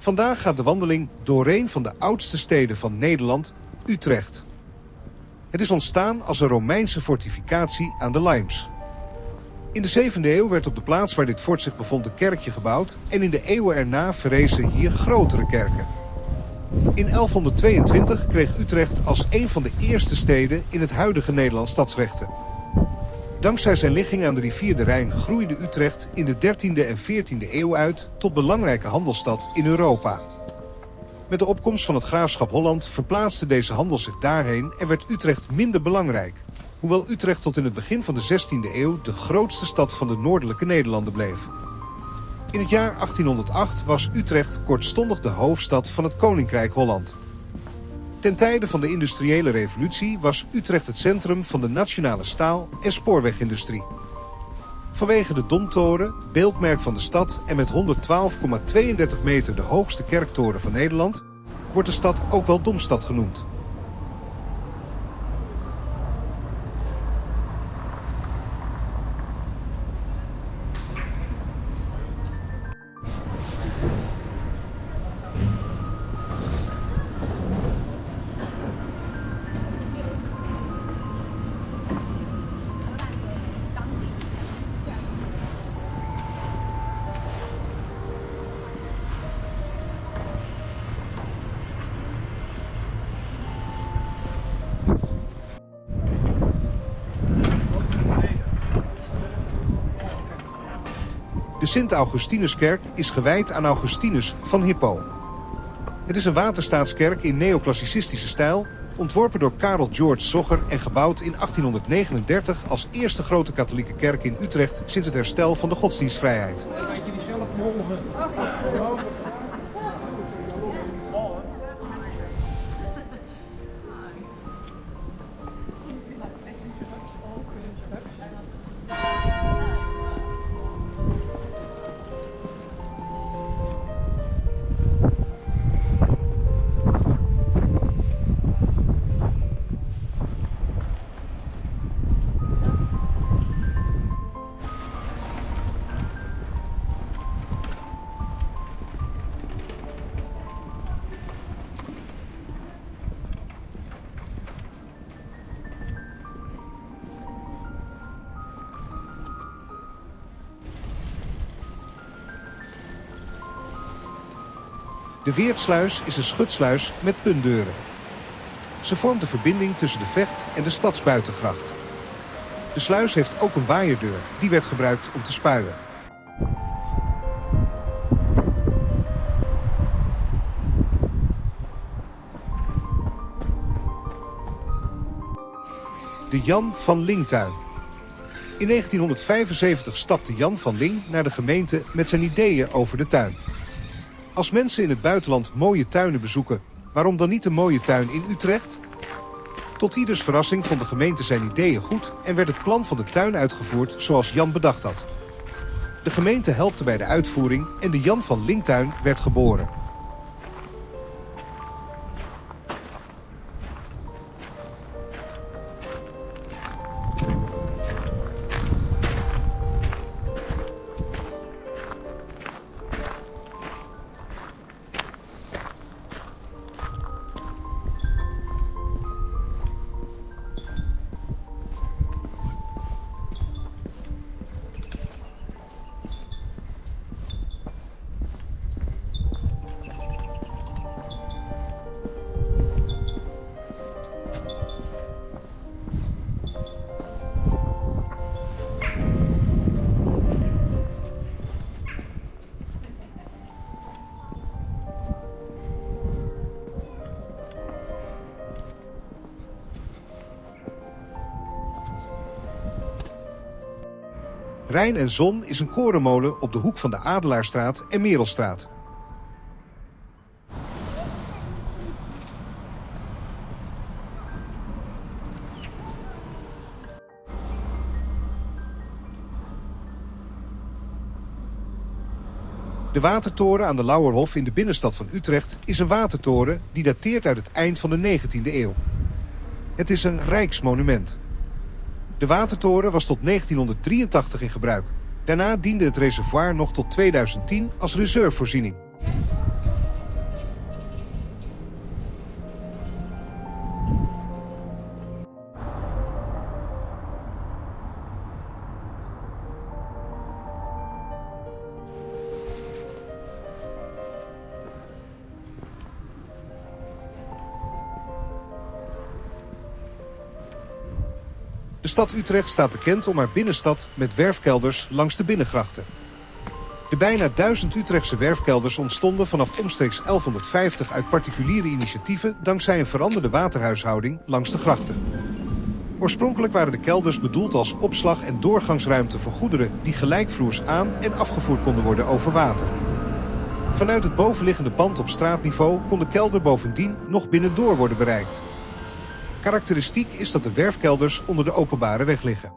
Vandaag gaat de wandeling door een van de oudste steden van Nederland, Utrecht. Het is ontstaan als een Romeinse fortificatie aan de Limes. In de 7e eeuw werd op de plaats waar dit fort zich bevond een kerkje gebouwd en in de eeuwen erna verrezen hier grotere kerken. In 1122 kreeg Utrecht als een van de eerste steden in het huidige Nederland stadsrechten. Dankzij zijn ligging aan de rivier de Rijn groeide Utrecht in de 13e en 14e eeuw uit tot belangrijke handelsstad in Europa. Met de opkomst van het graafschap Holland verplaatste deze handel zich daarheen en werd Utrecht minder belangrijk. Hoewel Utrecht tot in het begin van de 16e eeuw de grootste stad van de noordelijke Nederlanden bleef. In het jaar 1808 was Utrecht kortstondig de hoofdstad van het Koninkrijk Holland. Ten tijde van de industriële revolutie was Utrecht het centrum van de nationale staal- en spoorwegindustrie. Vanwege de Domtoren, beeldmerk van de stad en met 112,32 meter de hoogste kerktoren van Nederland, wordt de stad ook wel Domstad genoemd. De Sint-Augustinuskerk is gewijd aan Augustinus van Hippo. Het is een waterstaatskerk in neoclassicistische stijl, ontworpen door Karel George Zogger en gebouwd in 1839 als eerste grote katholieke kerk in Utrecht sinds het herstel van de godsdienstvrijheid. De Weertsluis is een schutsluis met puntdeuren. Ze vormt de verbinding tussen de Vecht en de stadsbuitengracht. De sluis heeft ook een waaierdeur, die werd gebruikt om te spuien. De Jan van Lingtuin. In 1975 stapte Jan van Ling naar de gemeente met zijn ideeën over de tuin. Als mensen in het buitenland mooie tuinen bezoeken, waarom dan niet een mooie tuin in Utrecht? Tot ieders verrassing vond de gemeente zijn ideeën goed en werd het plan van de tuin uitgevoerd zoals Jan bedacht had. De gemeente helpte bij de uitvoering en de Jan van Lingtuin werd geboren. Rijn en Zon is een korenmolen op de hoek van de Adelaarstraat en Merelstraat. De watertoren aan de Lauwerhof in de binnenstad van Utrecht is een watertoren die dateert uit het eind van de 19e eeuw. Het is een rijksmonument. De watertoren was tot 1983 in gebruik. Daarna diende het reservoir nog tot 2010 als reservevoorziening. De stad Utrecht staat bekend om haar binnenstad met werfkelders langs de binnengrachten. De bijna 1000 Utrechtse werfkelders ontstonden vanaf omstreeks 1150 uit particuliere initiatieven dankzij een veranderde waterhuishouding langs de grachten. Oorspronkelijk waren de kelders bedoeld als opslag- en doorgangsruimte voor goederen die gelijkvloers aan- en afgevoerd konden worden over water. Vanuit het bovenliggende pand op straatniveau kon de kelder bovendien nog binnendoor worden bereikt. Karakteristiek is dat de werfkelders onder de openbare weg liggen.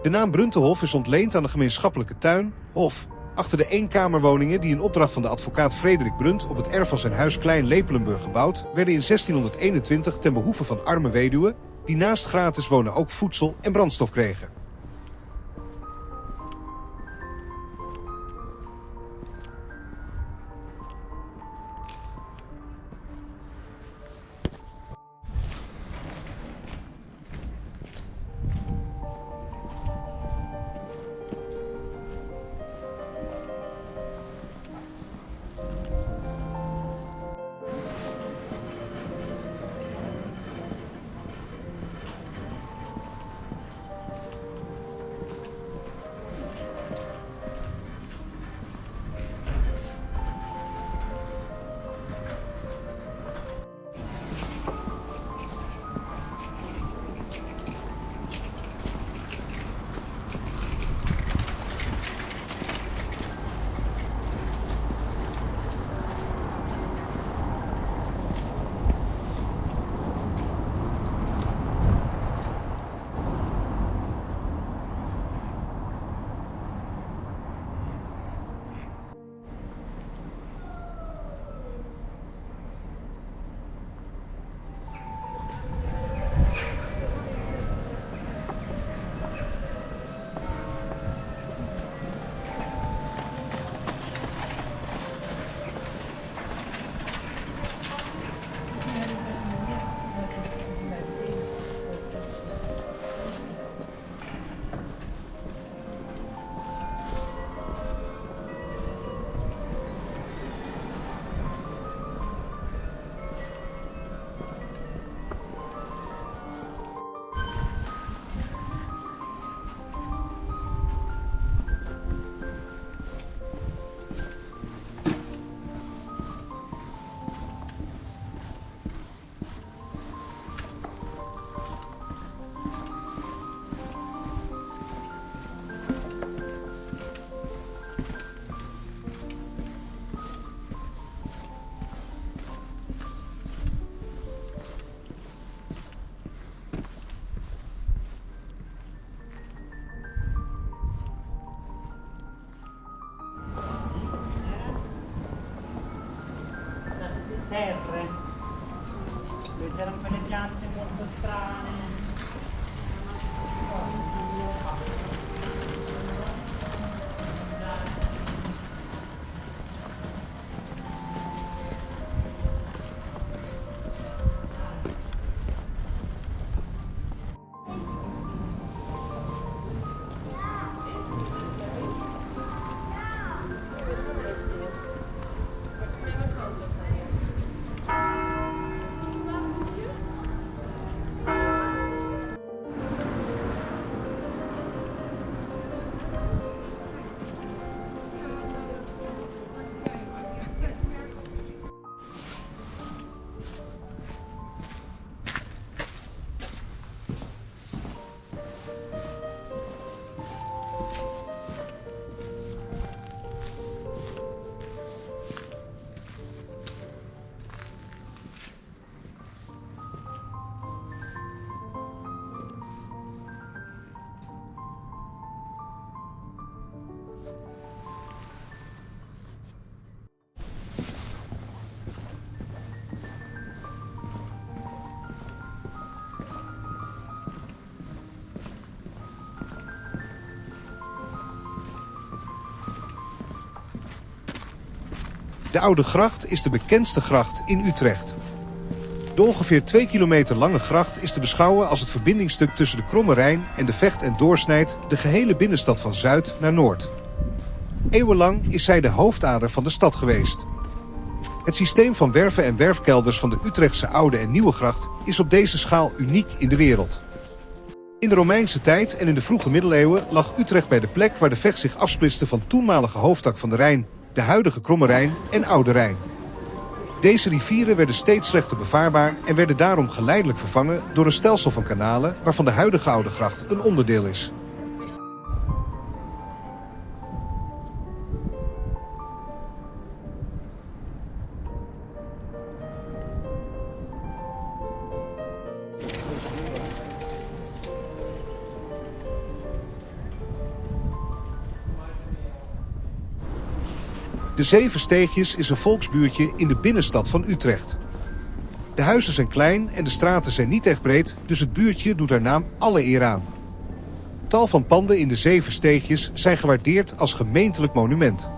De naam Bruntehof is ontleend aan de gemeenschappelijke tuin, hof, achter de eenkamerwoningen die in opdracht van de advocaat Frederik Brunt op het erf van zijn huis Klein Lepelenburg gebouwd, werden in 1621 ten behoeve van arme weduwen, die naast gratis wonen ook voedsel en brandstof kregen. serre, dove c'erano quelle piante molto strane. De Oude Gracht is de bekendste gracht in Utrecht. De ongeveer 2 kilometer lange gracht is te beschouwen als het verbindingsstuk tussen de Kromme Rijn en de Vecht en doorsnijdt de gehele binnenstad van zuid naar noord. Eeuwenlang is zij de hoofdader van de stad geweest. Het systeem van werven en werfkelders van de Utrechtse Oude en Nieuwe Gracht is op deze schaal uniek in de wereld. In de Romeinse tijd en in de vroege middeleeuwen lag Utrecht bij de plek waar de Vecht zich afsplitste van toenmalige hoofdtak van de Rijn, de huidige Kromme Rijn en Oude Rijn. Deze rivieren werden steeds slechter bevaarbaar en werden daarom geleidelijk vervangen door een stelsel van kanalen waarvan de huidige Oude Gracht een onderdeel is. De Zeven Steegjes is een volksbuurtje in de binnenstad van Utrecht. De huizen zijn klein en de straten zijn niet echt breed, dus het buurtje doet haar naam alle eer aan. Tal van panden in de Zeven Steegjes zijn gewaardeerd als gemeentelijk monument.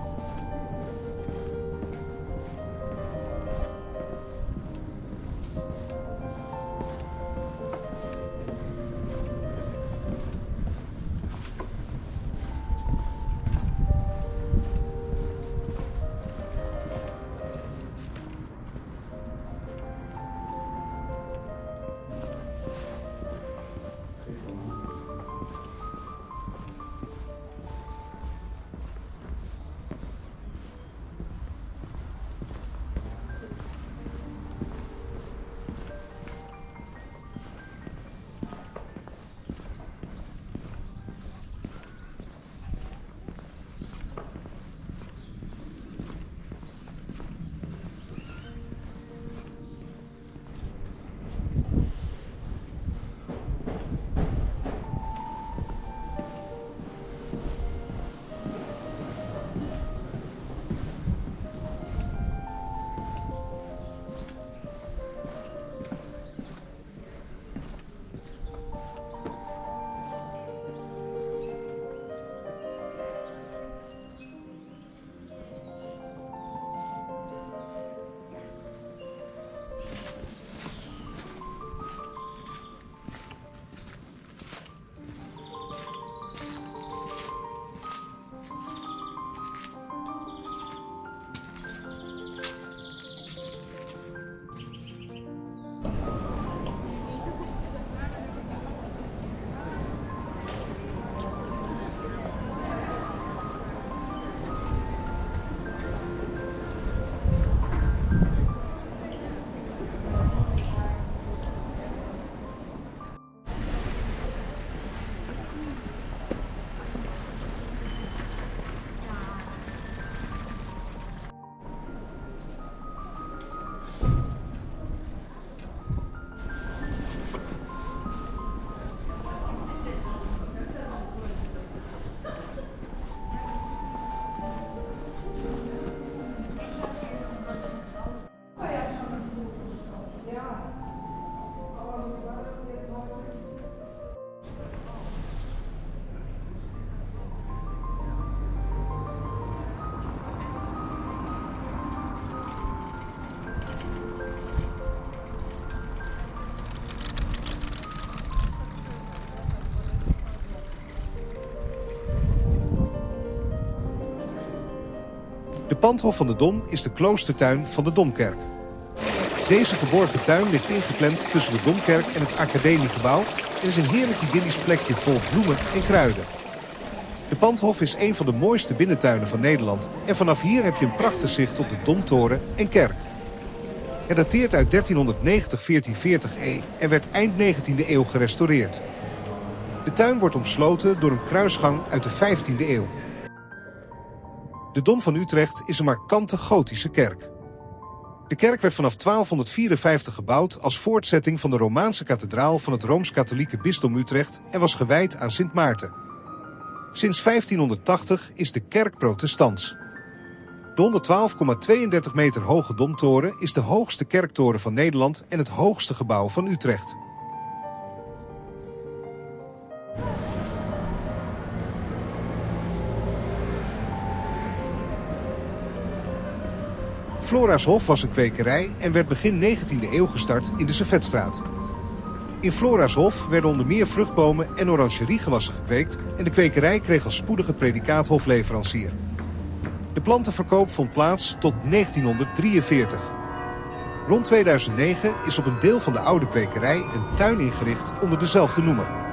De pandhof van de Dom is de kloostertuin van de Domkerk. Deze verborgen tuin ligt ingepland tussen de Domkerk en het Academiegebouw en is een heerlijk idyllisch plekje vol bloemen en kruiden. De pandhof is een van de mooiste binnentuinen van Nederland en vanaf hier heb je een prachtig zicht op de Domtoren en kerk. Het dateert uit 1390-1440 en werd eind 19e eeuw gerestaureerd. De tuin wordt omsloten door een kruisgang uit de 15e eeuw. De Dom van Utrecht is een markante gotische kerk. De kerk werd vanaf 1254 gebouwd als voortzetting van de Romaanse kathedraal van het Rooms-Katholieke bisdom Utrecht en was gewijd aan Sint Maarten. Sinds 1580 is de kerk protestants. De 112,32 meter hoge Domtoren is de hoogste kerktoren van Nederland en het hoogste gebouw van Utrecht. Flora's Hof was een kwekerij en werd begin 19e eeuw gestart in de Servetstraat. In Flora's Hof werden onder meer vruchtbomen en orangeriegewassen gekweekt en de kwekerij kreeg al spoedig het predicaat hofleverancier. De plantenverkoop vond plaats tot 1943. Rond 2009 is op een deel van de oude kwekerij een tuin ingericht onder dezelfde noemer.